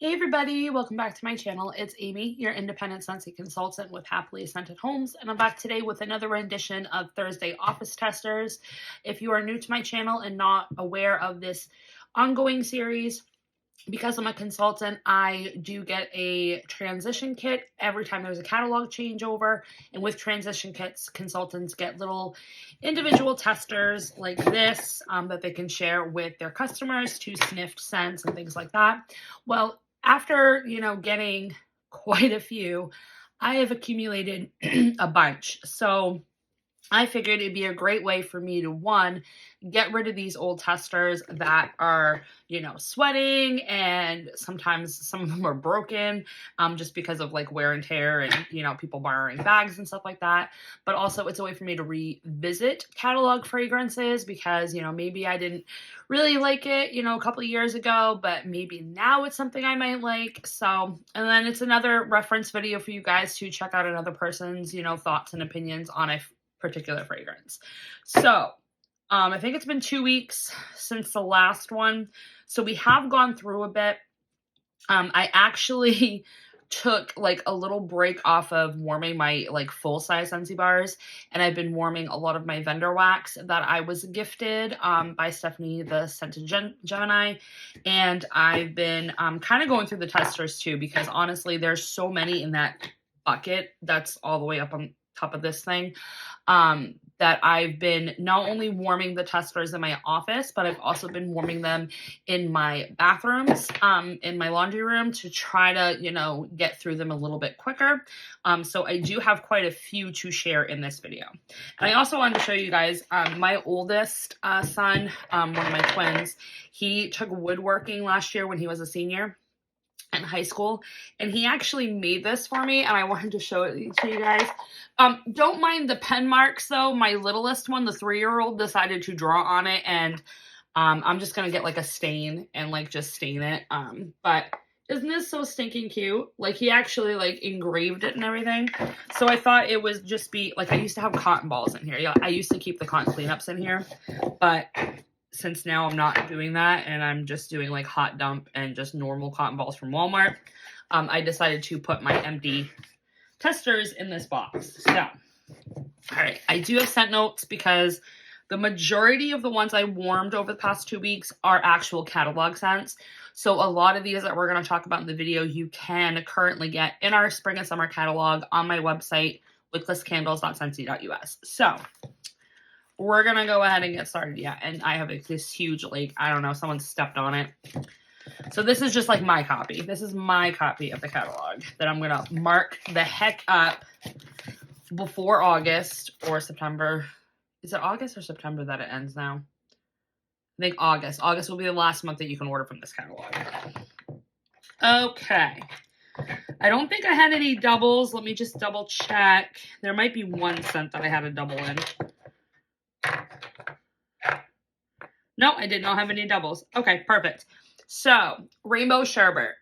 Hey everybody, welcome back to my channel. It's Amy, your independent Scentsy consultant with Happily Scented Homes, and I'm back today with another rendition of Thursday Office Testers. If you are new to my channel and not aware of this ongoing series, because I'm a consultant, I do get a transition kit every time there's a catalog changeover. And with transition kits, consultants get little individual testers like this that they can share with their customers to sniff scents and things like that. Well, after, getting quite a few, I have accumulated a bunch. So I figured it'd be a great way for me to, one, get rid of these old testers that are, sweating, and sometimes some of them are broken just because of like wear and tear and, people borrowing bags and stuff like that. But also it's a way for me to revisit catalog fragrances because, maybe I didn't really like it, a couple of years ago, but maybe now it's something I might like. So, and then it's another reference video for you guys to check out another person's, thoughts and opinions on a particular fragrance. So I think it's been 2 weeks since the last one. So we have gone through a bit. I actually took like a little break off of warming my like full size Scentsy bars, and I've been warming a lot of my vendor wax that I was gifted by Stephanie, the Scented Gemini. And I've been kind of going through the testers too, because honestly there's so many in that bucket that's all the way up on top of this thing that I've been not only warming the testers in my office, but I've also been warming them in my bathrooms, in my laundry room, to try to, get through them a little bit quicker. So I do have quite a few to share in this video. And I also wanted to show you guys my oldest son, one of my twins. He took woodworking last year when he was a senior in high school, and he actually made this for me, and I wanted to show it to you guys. Don't mind the pen marks though. My littlest one, the 3-year-old, decided to draw on it, and I'm just gonna get like a stain and like just stain it. But isn't this so stinking cute? Like he actually like engraved it and everything. So I thought it would just be like, I used to have cotton balls in here. Yeah, I used to keep the cotton cleanups in here, but since now I'm not doing that and I'm just doing like hot dump and just normal cotton balls from Walmart, I decided to put my empty testers in this box. So, all right, I do have scent notes because the majority of the ones I warmed over the past 2 weeks are actual catalog scents. So a lot of these that we're going to talk about in the video, you can currently get in our spring and summer catalog on my website, wicklesscandles.scentsy.us. So we're going to go ahead and get started. Yeah, and I have this huge, like, I don't know, someone stepped on it. So this is just like my copy. This is my copy of the catalog that I'm going to mark the heck up before August or September. Is it August or September that it ends now? I think August. August will be the last month that you can order from this catalog. Okay. I don't think I had any doubles. Let me just double check. There might be one scent that I had a double in. No, I did not have any doubles. Okay, perfect. So, Rainbow Sherbet.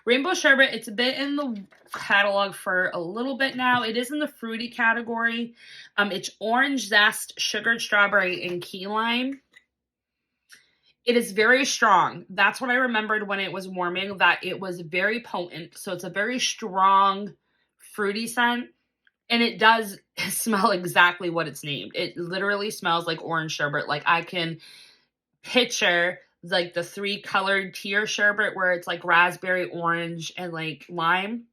Rainbow Sherbet, it's been in the catalog for a little bit now. It is in the fruity category. It's orange zest, sugared strawberry, and key lime. It is very strong. That's what I remembered when it was warming, that it was very potent. So it's a very strong fruity scent. And it does smell exactly what it's named. It literally smells like orange sherbet. Like I can picture like the 3 colored tier sherbet where it's like raspberry, orange, and like lime.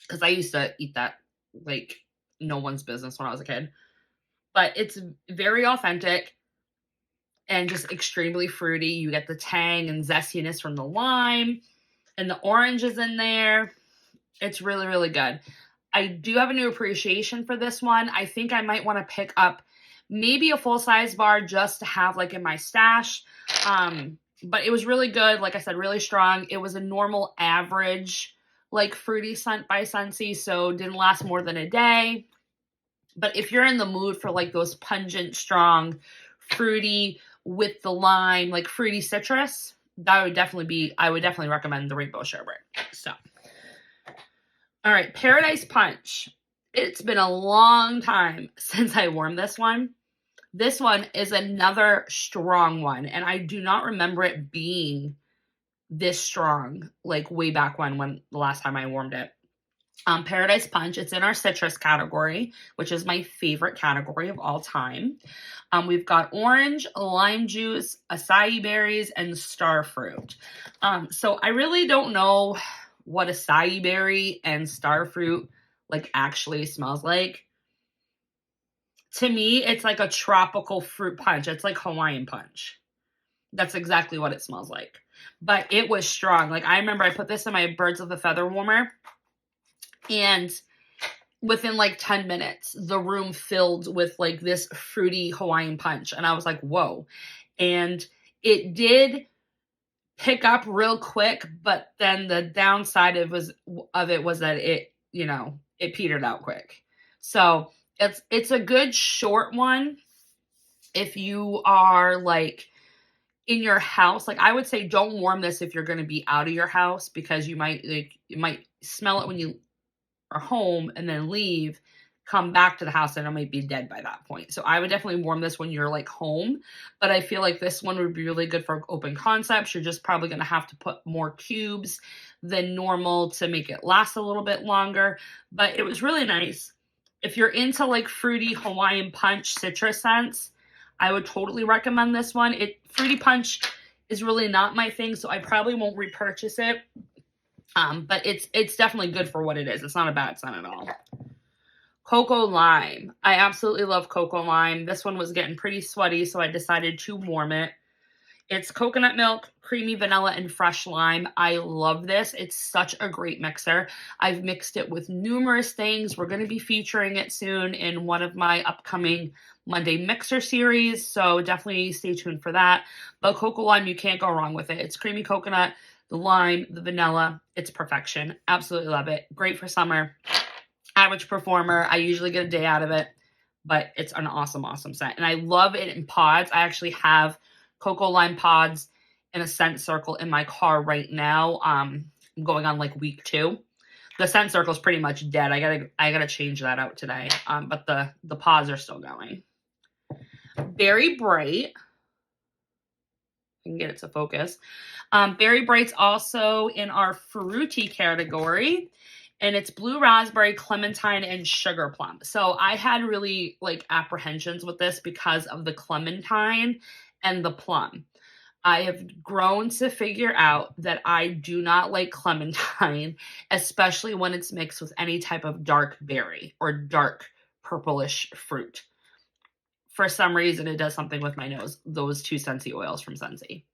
Because I used to eat that like no one's business when I was a kid. But it's very authentic and just extremely fruity. You get the tang and zestiness from the lime, and the orange is in there. It's really, really good. I do have a new appreciation for this one. I think I might want to pick up maybe a full-size bar just to have like in my stash. But it was really good. Like I said, really strong. It was a normal average like fruity scent by Scentsy, so didn't last more than a day. But if you're in the mood for like those pungent, strong, fruity with the lime, like fruity citrus, that would definitely be, I would definitely recommend the Rainbow Sherbet. So, all right, Paradise Punch. It's been a long time since I warmed this one. This one is another strong one, and I do not remember it being this strong, like way back when the last time I warmed it. Paradise Punch, it's in our citrus category, which is my favorite category of all time. We've got orange, lime juice, acai berries, and star fruit. So I really don't know what acai berry and star fruit like actually smells like. To me, it's like a tropical fruit punch. It's like Hawaiian punch. That's exactly what it smells like. But it was strong. Like, I remember I put this in my Birds of a Feather warmer, and within like 10 minutes, the room filled with like this fruity Hawaiian punch. And I was like, whoa. And it did pick up real quick, but then the downside of it was that it, you know, it petered out quick. So it's a good short one if you are like in your house. Like, I would say don't warm this if you're going to be out of your house, because you might smell it when you are home and then leave, come back to the house, and it might be dead by that point. So I would definitely warm this when you're like home, but I feel like this one would be really good for open concepts. You're just probably going to have to put more cubes than normal to make it last a little bit longer, but it was really nice. If you're into like fruity Hawaiian punch citrus scents, I would totally recommend this one. Fruity punch is really not my thing, so I probably won't repurchase it. But it's definitely good for what it is. It's not a bad scent at all. Cocoa Lime. I absolutely love Cocoa Lime. This one was getting pretty sweaty, so I decided to warm it. It's coconut milk, creamy vanilla, and fresh lime. I love this. It's such a great mixer. I've mixed it with numerous things. We're going to be featuring it soon in one of my upcoming Monday mixer series, so definitely stay tuned for that. But Cocoa Lime, you can't go wrong with it. It's creamy coconut, the lime, the vanilla. It's perfection. Absolutely love it. Great for summer. Average performer. I usually get a day out of it, but it's an awesome, awesome scent. And I love it in pods. I actually have Cocoa Lime pods in a scent circle in my car right now. I'm going on like week 2. The scent circle is pretty much dead. I gotta change that out today. But the pods are still going. Berry Bright. I can get it to focus. Berry Bright's also in our fruity category, and it's blue raspberry, clementine, and sugar plum. So I had really like apprehensions with this because of the clementine and the plum. I have grown to figure out that I do not like clementine, especially when it's mixed with any type of dark berry or dark purplish fruit. For some reason, it does something with my nose, those 2 Scentsy oils from Scentsy.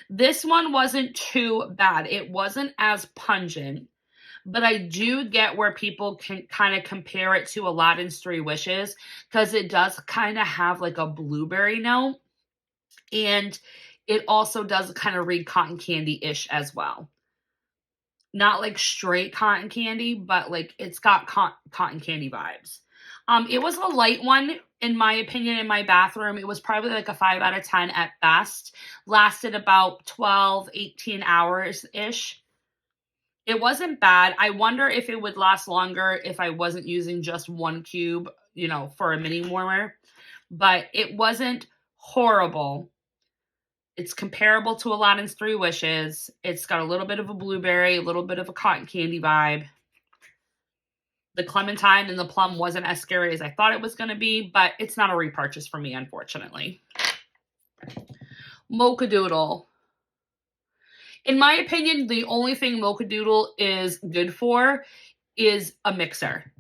This one wasn't too bad. It wasn't as pungent, but I do get where people can kind of compare it to Aladdin's 3 Wishes, because it does kind of have like a blueberry note, and it also does kind of read cotton candy-ish as well. Not like straight cotton candy, but like it's got cotton candy vibes. It was a light one, in my opinion, in my bathroom. It was probably like a 5 out of 10 at best. Lasted about 12, 18 hours-ish. It wasn't bad. I wonder if it would last longer if I wasn't using just 1 cube, you know, for a mini warmer. But it wasn't horrible. It's comparable to Aladdin's 3 Wishes. It's got a little bit of a blueberry, a little bit of a cotton candy vibe. The clementine and the plum wasn't as scary as I thought it was going to be, but it's not a repurchase for me, unfortunately. Mocha Doodle. In my opinion, the only thing Mocha Doodle is good for is a mixer.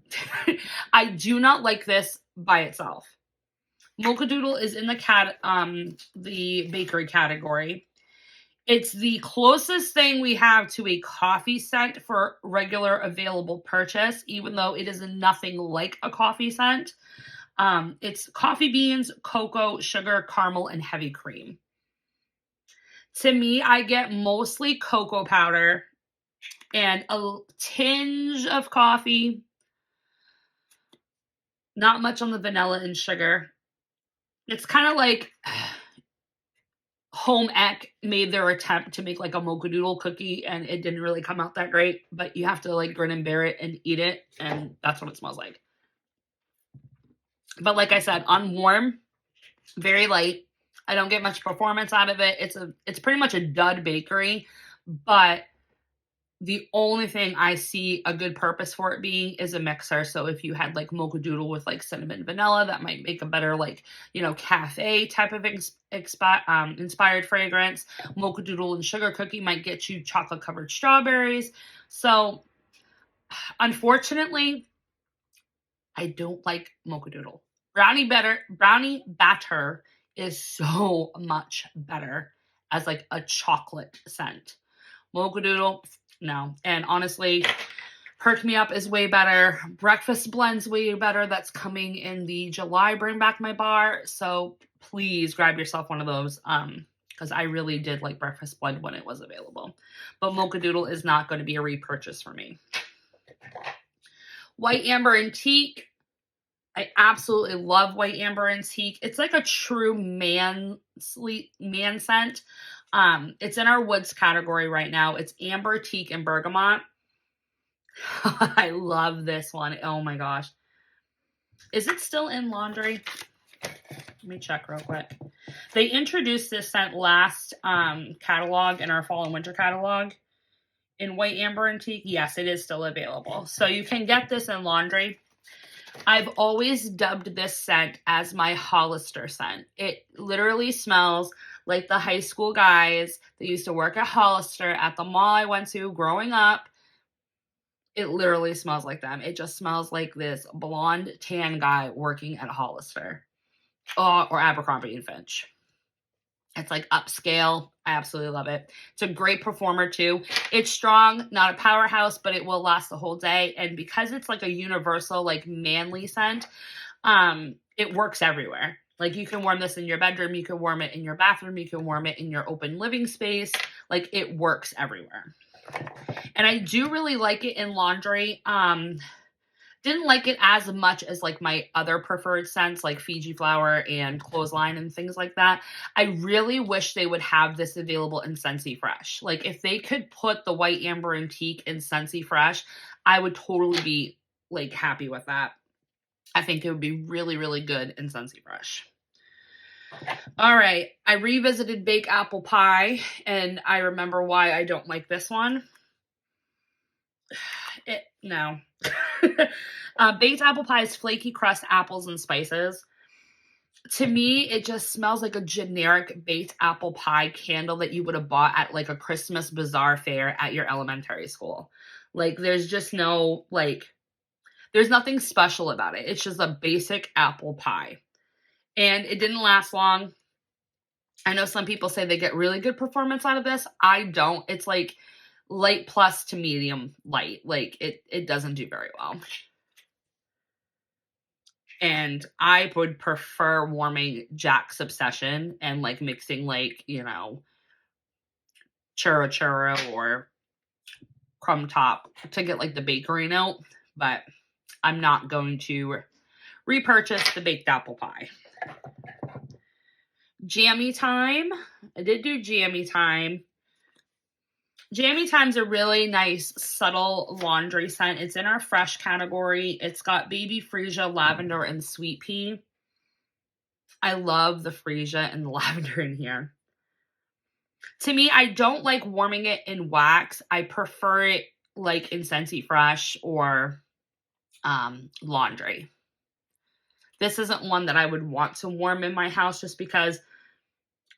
I do not like this by itself. Mocha Doodle is in the bakery category. It's the closest thing we have to a coffee scent for regular available purchase, even though it is nothing like a coffee scent. It's coffee beans, cocoa, sugar, caramel, and heavy cream. To me, I get mostly cocoa powder and a tinge of coffee. Not much on the vanilla and sugar. It's kind of like Home Ec made their attempt to make like a Mocha Doodle cookie, and it didn't really come out that great, but you have to like grin and bear it and eat it, and that's what it smells like. But like I said, on warm, very light. I don't get much performance out of it. It's pretty much a dud bakery, but the only thing I see a good purpose for it being is a mixer. So if you had like mocha doodle with like cinnamon vanilla, that might make a better like, you know, cafe type of inspired fragrance. Mocha doodle and sugar cookie might get you chocolate covered strawberries. So unfortunately, I don't like mocha doodle. Brownie batter is so much better as like a chocolate scent. Mocha doodle, no. And honestly, Perk Me Up is way better. Breakfast Blend's way better. That's coming in the July Bring Back My Bar. So please grab yourself one of those. Because I really did like Breakfast Blend when it was available. But Mocha Doodle is not going to be a repurchase for me. White Amber Antique. I absolutely love White Amber Antique. It's like a true man scent. It's in our woods category right now. It's Amber, Teak, and Bergamot. I love this one. Oh my gosh. Is it still in laundry? Let me check real quick. They introduced this scent last catalog in our fall and winter catalog in White Amber Antique. Yes, it is still available. So you can get this in laundry. I've always dubbed this scent as my Hollister scent. It literally smells like the high school guys that used to work at Hollister at the mall I went to growing up. It literally smells like them. It just smells like this blonde tan guy working at Hollister. Or Abercrombie & Fitch. It's like upscale. I absolutely love it. It's a great performer too. It's strong, not a powerhouse, but it will last the whole day. And because it's like a universal, like manly scent, it works everywhere. Like you can warm this in your bedroom, you can warm it in your bathroom, you can warm it in your open living space. Like it works everywhere. And I do really like it in laundry. Didn't like it as much as like my other preferred scents like Fiji Flower and Clothesline and things like that. I really wish they would have this available in Scentsy Fresh. Like if they could put the White Amber Antique in Scentsy Fresh, I would totally be like happy with that. I think it would be really, really good in Scentsy Fresh. All right. I revisited Baked Apple Pie and I remember why I don't like this one. No. Baked apple pie is flaky crust, apples, and spices. To me, it just smells like a generic baked apple pie candle that you would have bought at like a Christmas bazaar fair at your elementary school. Like there's just no there's nothing special about it. It's just a basic apple pie. And it didn't last long. I know some people say they get really good performance out of this. I don't. It's like light plus to medium light. Like it doesn't do very well. And I would prefer warming Jack's Obsession and like mixing like, you know, churro churro or crumb top to get like the bakery note. But I'm not going to repurchase the baked apple pie. Jammy Time. I did do Jammy Time. Jammy Time's a really nice, subtle laundry scent. It's in our fresh category. It's got baby freesia, lavender, and sweet pea. I love the freesia and the lavender in here. To me, I don't like warming it in wax. I prefer it like in Scentsy Fresh or laundry. This isn't one that I would want to warm in my house just because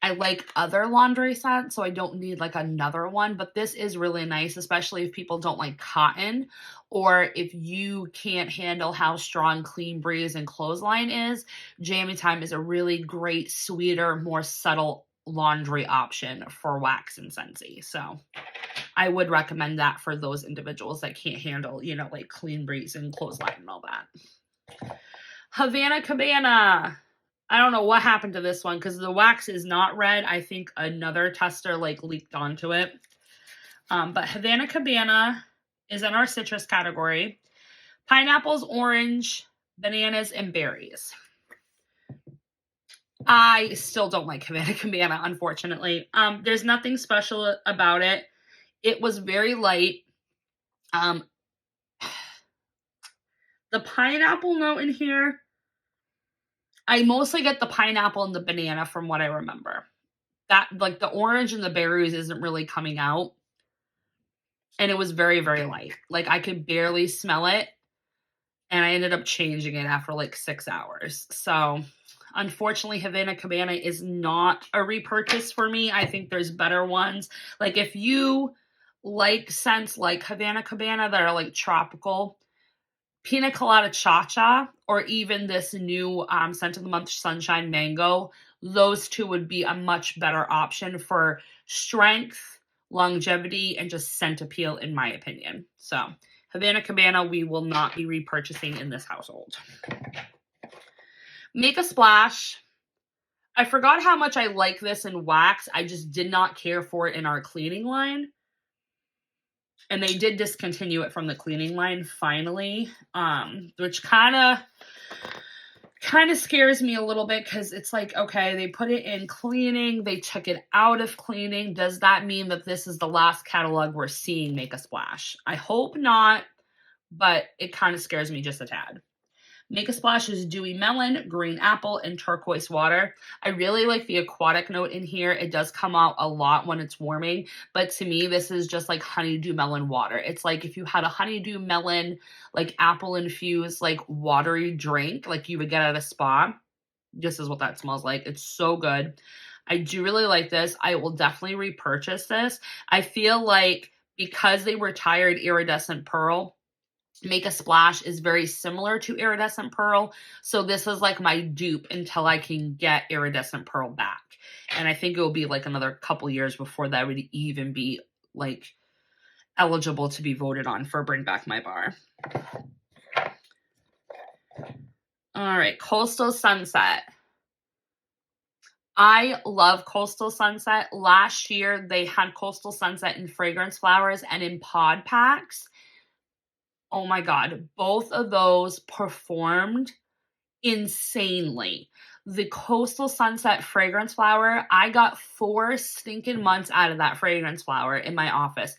I like other laundry scents, so I don't need like another one, but this is really nice, especially if people don't like cotton or if you can't handle how strong Clean Breeze and Clothesline is. Jammy Time is a really great, sweeter, more subtle laundry option for wax and Scentsy. So I would recommend that for those individuals that can't handle, you know, like Clean Breeze and Clothesline and all that. Havana Cabana. I don't know what happened to this one because the wax is not red. I think another tester like leaked onto it. But Havana Cabana is in our citrus category. Pineapples, orange, bananas, and berries. I still don't like Havana Cabana, unfortunately. There's nothing special about it. It was very light. The pineapple note in here, I mostly get the pineapple and the banana from what I remember. That, like, the orange and the berries isn't really coming out. And it was very, very light. Like, I could barely smell it. And I ended up changing it after like 6 hours. So, unfortunately, Havana Cabana is not a repurchase for me. I think there's better ones. Like, if you like scents like Havana Cabana that are like tropical, Pina Colada Cha-Cha, or even this new scent of the month, Sunshine Mango, those two would be a much better option for strength, longevity, and just scent appeal, in my opinion. So, Havana Cabana, we will not be repurchasing in this household. Make a Splash. I forgot how much I like this in wax. I just did not care for it in our cleaning line. And they did discontinue it from the cleaning line finally, which kind of scares me a little bit, because it's like, okay, they put it in cleaning, they took it out of cleaning. Does that mean that this is the last catalog we're seeing Make a Splash? I hope not, but it kind of scares me just a tad. Make a Splash is Dewy Melon, Green Apple, and Turquoise Water. I really like the aquatic note in here. It does come out a lot when it's warming, but to me, this is just like honeydew melon water. It's like if you had a honeydew melon, like apple infused, like watery drink, like you would get at a spa. This is what that smells like. It's so good. I do really like this. I will definitely repurchase this. I feel like because they retired Iridescent Pearl, Make a Splash is very similar to Iridescent Pearl. So this is like my dupe until I can get Iridescent Pearl back. And I think it will be like another couple years before that would even be like eligible to be voted on for Bring Back My Bar. All right, Coastal Sunset. I love Coastal Sunset. Last year, they had Coastal Sunset in fragrance flowers and in pod packs. Oh my God, both of those performed insanely. The Coastal Sunset fragrance flower, I got 4 stinking months out of that fragrance flower in my office.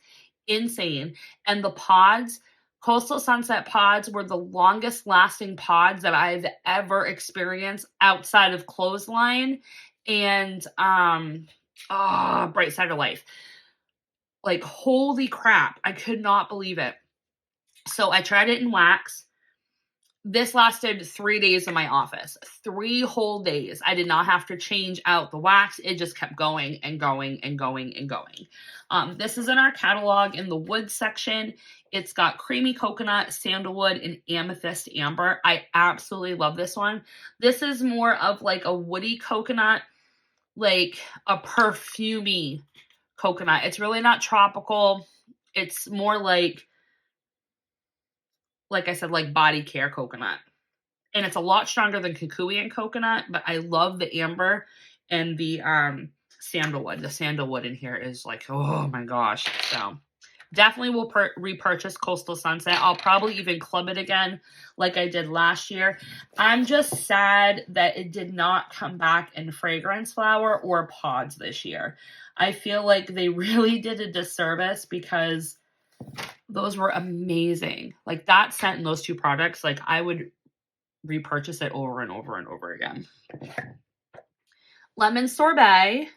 Insane. And the pods, Coastal Sunset pods were the longest lasting pods that I've ever experienced outside of Clothesline and Bright Side of Life. Like, holy crap, I could not believe it. So I tried it in wax. This lasted 3 days in my office. 3 whole days. I did not have to change out the wax. It just kept going and going and going and going. This is in our catalog in the wood section. It's got creamy coconut, sandalwood, and amethyst amber. I absolutely love this one. This is more of like a woody coconut, like a perfumey coconut. It's really not tropical. It's more like I said, like body care coconut. And it's a lot stronger than Kikuian coconut, but I love the amber and the sandalwood. The sandalwood in here is like, oh my gosh. So definitely will repurchase Coastal Sunset. I'll probably even club it again like I did last year. I'm just sad that it did not come back in fragrance flower or pods this year. I feel like they really did a disservice because those were amazing. Like that scent and those 2 products, like I would repurchase it over and over and over again. Lemon Sorbet.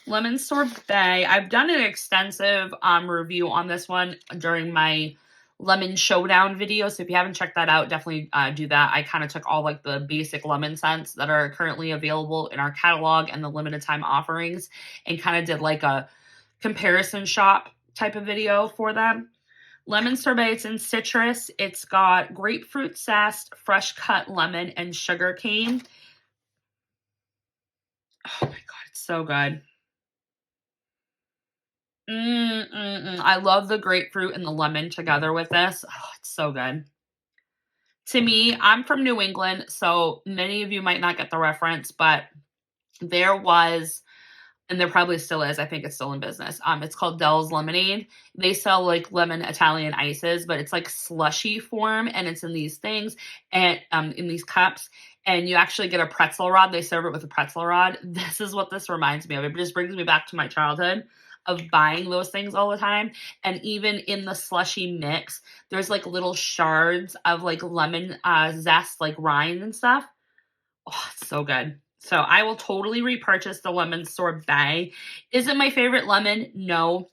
Lemon Sorbet. I've done an extensive review on this one during my Lemon Showdown video. So if you haven't checked that out, definitely do that. I kind of took all like the basic lemon scents that are currently available in our catalog and the limited time offerings and kind of did like a comparison shop type of video for them. Lemon Sorbet, it's in citrus. It's got grapefruit zest, fresh cut lemon, and sugar cane. Oh my God, it's so good. I love the grapefruit and the lemon together with this. Oh, it's so good. To me, I'm from New England, so many of you might not get the reference, but there was, and there probably still is, I think it's still in business. It's called Dell's Lemonade. They sell like lemon Italian ices, but it's like slushy form, and it's in these things and in these cups. And you actually get a pretzel rod. They serve it with a pretzel rod. This is what this reminds me of. It just brings me back to my childhood of buying those things all the time. And even in the slushy mix, there's like little shards of like lemon zest, like rind and stuff. Oh, it's so good. So I will totally repurchase the lemon sorbet. Is it my favorite lemon? No.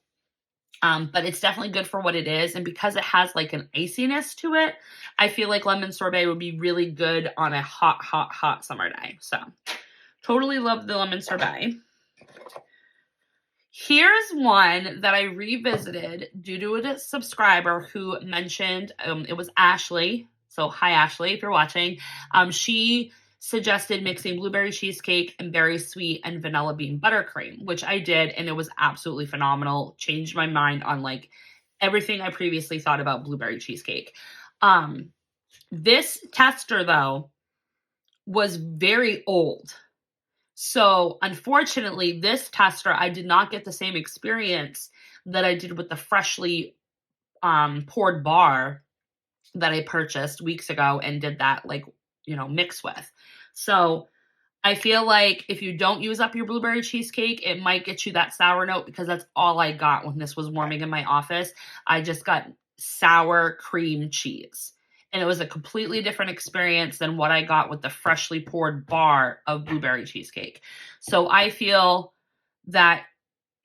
But it's definitely good for what it is. And because it has like an iciness to it, I feel like lemon sorbet would be really good on a hot, hot, hot summer day. So totally love the lemon sorbet. Here's one that I revisited due to a subscriber who mentioned, it was Ashley. So hi, Ashley, if you're watching. She suggested mixing blueberry cheesecake and berry sweet and vanilla bean buttercream, which I did, and it was absolutely phenomenal. Changed my mind on like everything I previously thought about blueberry cheesecake. This tester, though, was very old. So unfortunately, this tester, I did not get the same experience that I did with the freshly poured bar that I purchased weeks ago and did that like, mix with. So I feel like if you don't use up your blueberry cheesecake, it might get you that sour note, because that's all I got when this was warming in my office. I just got sour cream cheese. And it was a completely different experience than what I got with the freshly poured bar of blueberry cheesecake. So I feel that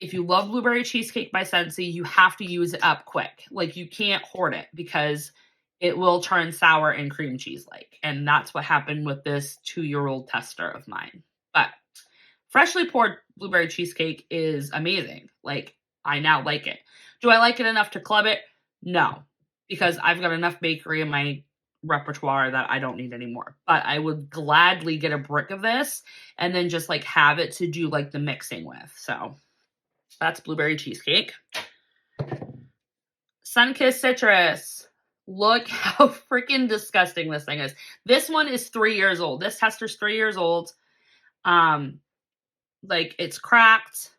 if you love blueberry cheesecake by Scentsy, you have to use it up quick. Like, you can't hoard it, because it will turn sour and cream cheese-like. And that's what happened with this 2-year-old tester of mine. But freshly poured blueberry cheesecake is amazing. Like, I now like it. Do I like it enough to club it? No, because I've got enough bakery in my repertoire that I don't need anymore. But I would gladly get a brick of this and then just like have it to do like the mixing with. So that's blueberry cheesecake. Sunkissed Citrus. Look how freaking disgusting this thing is. This one is 3 years old. This tester's 3 years old. Like, it's cracked.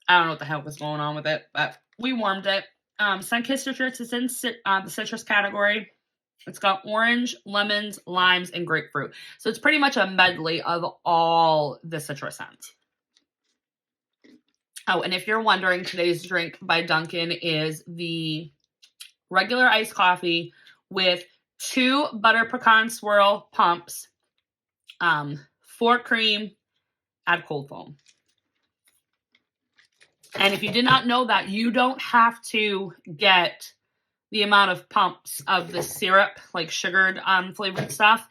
I don't know what the hell was going on with it, but we warmed it. Sunkissed Citrus is in the citrus category. It's got orange, lemons, limes, and grapefruit. So it's pretty much a medley of all the citrus scents. Oh, and if you're wondering, today's drink by Dunkin' is the regular iced coffee with 2 butter pecan swirl pumps, 4 cream, add cold foam. And if you did not know that, you don't have to get the amount of pumps of the syrup, like sugared flavored stuff,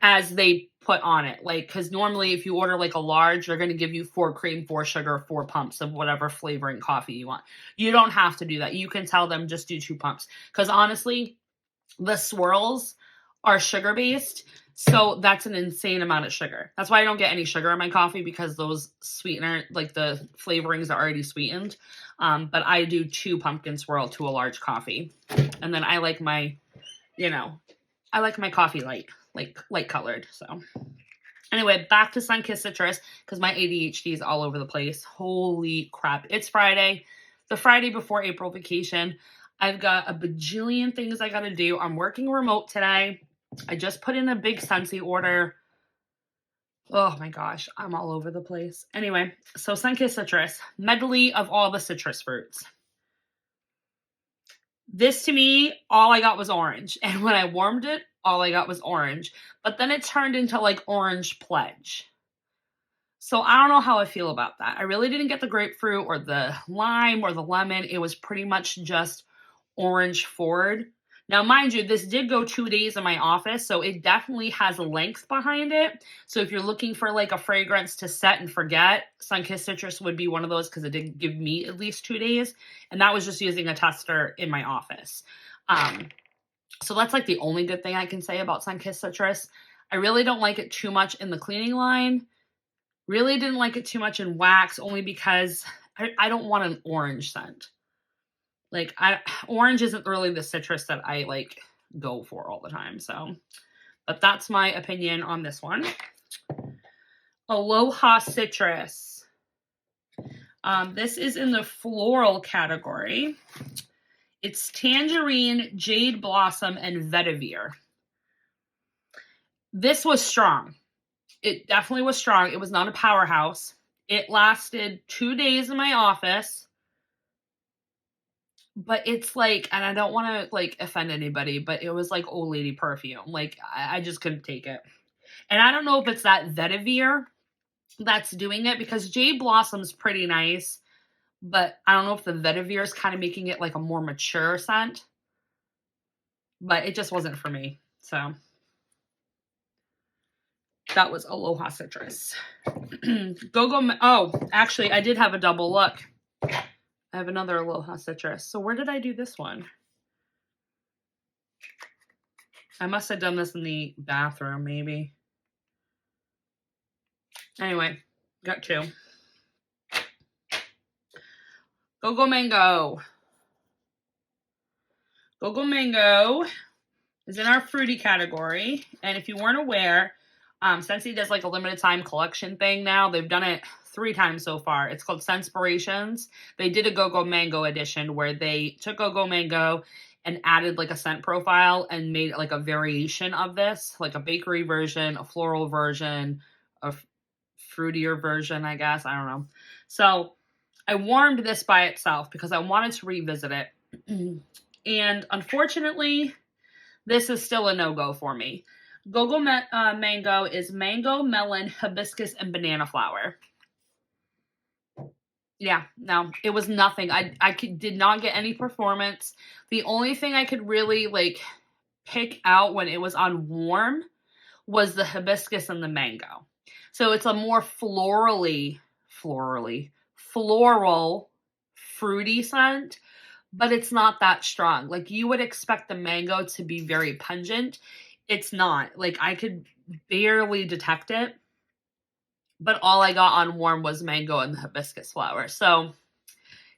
as they put on it. Like, because normally if you order like a large, they're going to give you 4 cream, 4 sugar, 4 pumps of whatever flavoring coffee you want. You don't have to do that. You can tell them just do 2 pumps. Because honestly, the swirls are sugar based. So that's an insane amount of sugar. That's why I don't get any sugar in my coffee, because those sweetener, like the flavorings are already sweetened. But I do 2 pumpkin swirl to a large coffee. And then I like my, I like my coffee light colored. So anyway, back to Sunkissed Citrus, because my ADHD is all over the place. Holy crap. It's Friday, the Friday before April vacation. I've got a bajillion things I got to do. I'm working remote today. I just put in a big Scentsy order. Oh my gosh, I'm all over the place. Anyway, so Sunkissed Citrus, medley of all the citrus fruits. This, to me, all I got was orange. And when I warmed it, all I got was orange. But then it turned into like orange pledge. So I don't know how I feel about that. I really didn't get the grapefruit or the lime or the lemon. It was pretty much just orange forward. Now, mind you, this did go 2 days in my office, so it definitely has length behind it. So if you're looking for like a fragrance to set and forget, Sunkissed Citrus would be one of those, because it did give me at least 2 days. And that was just using a tester in my office. So that's like the only good thing I can say about Sunkissed Citrus. I really don't like it too much in the cleaning line. Really didn't like it too much in wax, only because I don't want an orange scent. Like, orange isn't really the citrus that I like go for all the time. So, but that's my opinion on this one. Aloha Citrus. This is in the floral category. It's tangerine, jade blossom, and vetiver. This was strong. It definitely was strong. It was not a powerhouse. It lasted 2 days in my office. But it's like, and I don't want to like offend anybody, but it was like old lady perfume. Like, I just couldn't take it. And I don't know if it's that vetiver that's doing it, because Jade Blossom's pretty nice, but I don't know if the vetiver is kind of making it like a more mature scent. But it just wasn't for me. So that was Aloha Citrus. Oh, actually, I did have a double look. I have another Aloha Citrus. So where did I do this one? I must have done this in the bathroom, maybe. Anyway, got two. Go Mango. Go Mango is in our fruity category. And if you weren't aware, Scentsy does like a limited time collection thing now. They've done it 3 times so far. It's called Scentspirations. They did a Go Mango edition where they took Go Mango and added like a scent profile and made like a variation of this, like a bakery version, a floral version, a fruitier version, I guess. I don't know. So I warmed this by itself because I wanted to revisit it. And unfortunately, this is still a no-go for me. Go Mango is mango, melon, hibiscus, and banana flower. Yeah, no, it was nothing. I did not get any performance. The only thing I could really like pick out when it was on warm was the hibiscus and the mango. So it's a more floral, fruity scent, but it's not that strong. Like you would expect the mango to be very pungent. It's not. Like I could barely detect it. But all I got on warm was mango and the hibiscus flower. So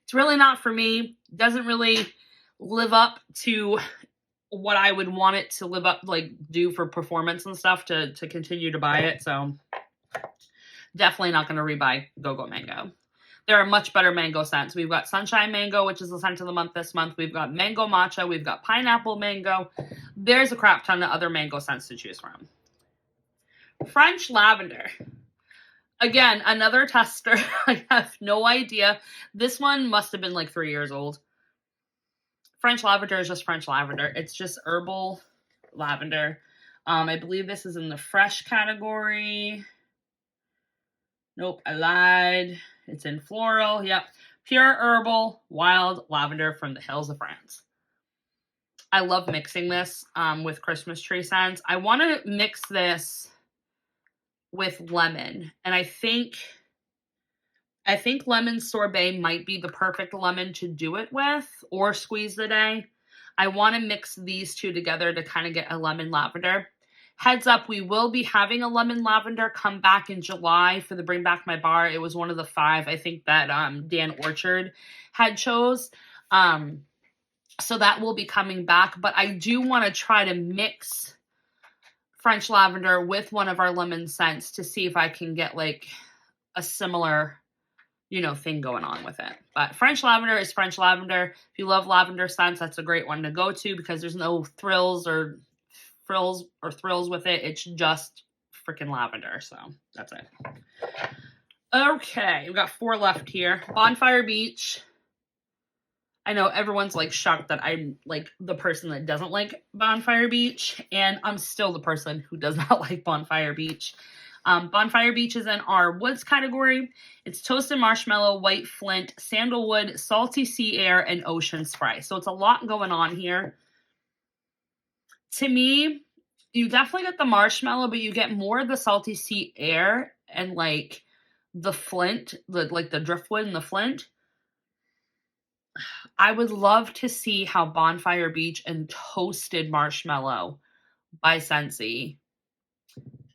it's really not for me. Doesn't really live up to what I would want it to live up, like do for performance and stuff to continue to buy it. So definitely not going to rebuy Go Mango. There are much better mango scents. We've got Sunshine Mango, which is the scent of the month this month. We've got Mango Matcha. We've got Pineapple Mango. There's a crap ton of other mango scents to choose from. French Lavender. Again, another tester. I have no idea. This one must have been like 3 years old. French Lavender is just French Lavender. It's just herbal lavender. I believe this is in the fresh category. Nope, I lied. It's in floral. Yep. Pure herbal wild lavender from the hills of France. I love mixing this with Christmas tree scents. I want to mix this with lemon, and I think lemon sorbet might be the perfect lemon to do it with, or squeeze the day. I want to mix these two together to kind of get a lemon lavender. Heads up, we will be having a lemon lavender come back in July for the Bring Back My Bar. It was one of the 5 I think that Dan Orchard had chose. So that will be coming back, but I do want to try to mix French lavender with one of our lemon scents to see if I can get like a similar, thing going on with it. But French lavender is French lavender. If you love lavender scents, that's a great one to go to because there's no frills with it. It's just freaking lavender. So that's it. Okay, we've got 4 left here. Bonfire Beach. I know everyone's like shocked that I'm like the person that doesn't like Bonfire Beach, and I'm still the person who does not like Bonfire Beach. Bonfire Beach is in our woods category. It's toasted marshmallow, white flint, sandalwood, salty sea air, and ocean spray. So it's a lot going on here. To me, you definitely get the marshmallow, but you get more of the salty sea air and like the flint, the driftwood and the flint. I would love to see how Bonfire Beach and Toasted Marshmallow by Scentsy,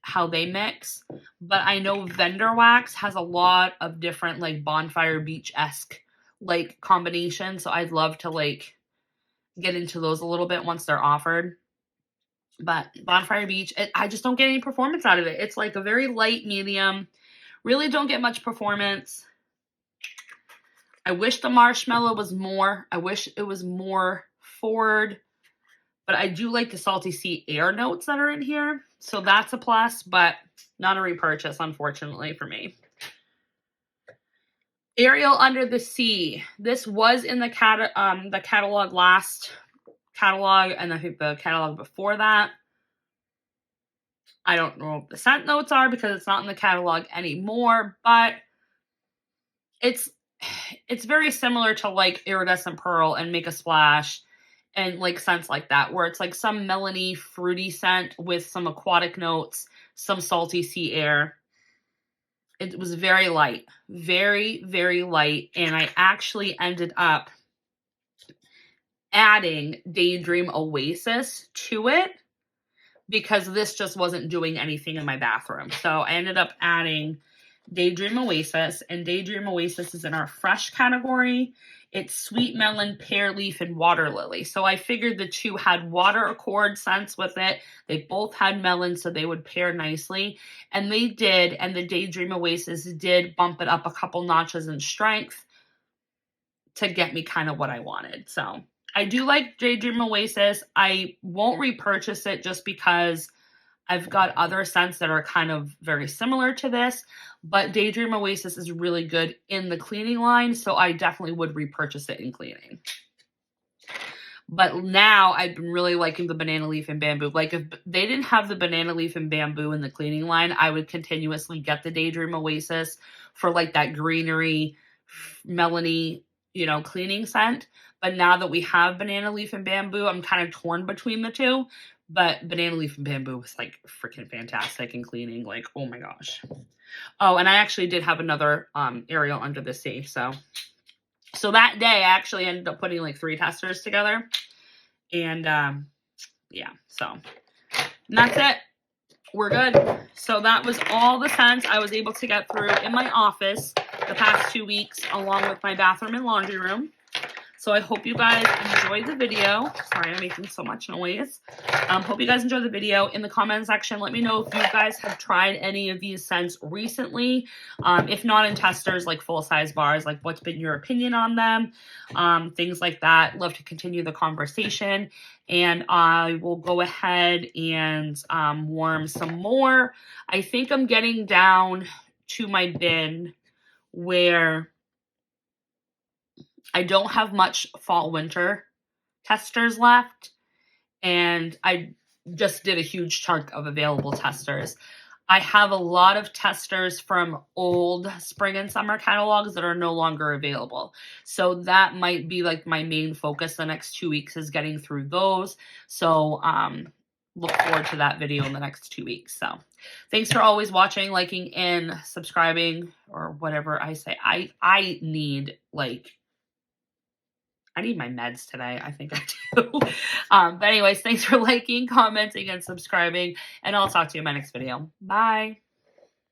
how they mix. But I know Vendor Wax has a lot of different like Bonfire Beach-esque like combinations. So I'd love to like get into those a little bit once they're offered. But Bonfire Beach, I just don't get any performance out of it. It's like a very light medium. Really don't get much performance. I wish the marshmallow was more. I wish it was more forward. But I do like the salty sea air notes that are in here. So that's a plus, but not a repurchase, unfortunately, for me. Ariel Under the Sea. This was in the catalog last catalog, and I think the catalog before that. I don't know what the scent notes are because it's not in the catalog anymore, but it's very similar to like Iridescent Pearl and Make a Splash and like scents like that, where it's like some melony, fruity scent with some aquatic notes, some salty sea air. It was very light, very, very light. And I actually ended up adding Daydream Oasis to it because this just wasn't doing anything in my bathroom. So I ended up adding Daydream Oasis, and Daydream Oasis is in our fresh category. It's sweet melon, pear leaf, and water lily. So I figured the two had water accord scents with it. They both had melon, so they would pair nicely. And they did, and the Daydream Oasis did bump it up a couple notches in strength to get me kind of what I wanted. So I do like Daydream Oasis. I won't repurchase it just because I've got other scents that are kind of very similar to this, but Daydream Oasis is really good in the cleaning line, so I definitely would repurchase it in cleaning. But now I've been really liking the Banana Leaf and Bamboo. Like if they didn't have the Banana Leaf and Bamboo in the cleaning line, I would continuously get the Daydream Oasis for like that greenery, melony, you know, cleaning scent. But now that we have Banana Leaf and Bamboo, I'm kind of torn between the two. But Banana Leaf and Bamboo was like freaking fantastic in cleaning. Like, oh my gosh. Oh, and I actually did have another Ariel Under the Sea. So that day I actually ended up putting like 3 testers together. And yeah, so and that's it. We're good. So that was all the scents I was able to get through in my office the past 2 weeks, along with my bathroom and laundry room. So I hope you guys enjoyed the video. Sorry, I'm making so much noise. Hope you guys enjoyed the video. In the comment section, let me know if you guys have tried any of these scents recently. If not in testers, like full-size bars, like what's been your opinion on them? Things like that. Love to continue the conversation. And I will go ahead and warm some more. I think I'm getting down to my bin where I don't have much fall-winter testers left, and I just did a huge chunk of available testers. I have a lot of testers from old spring and summer catalogs that are no longer available. So that might be like my main focus the next 2 weeks is getting through those. So look forward to that video in the next 2 weeks. So thanks for always watching, liking, and subscribing, or whatever I say. I need my meds today. I think I do. But anyways, thanks for liking, commenting, and subscribing. And I'll talk to you in my next video. Bye.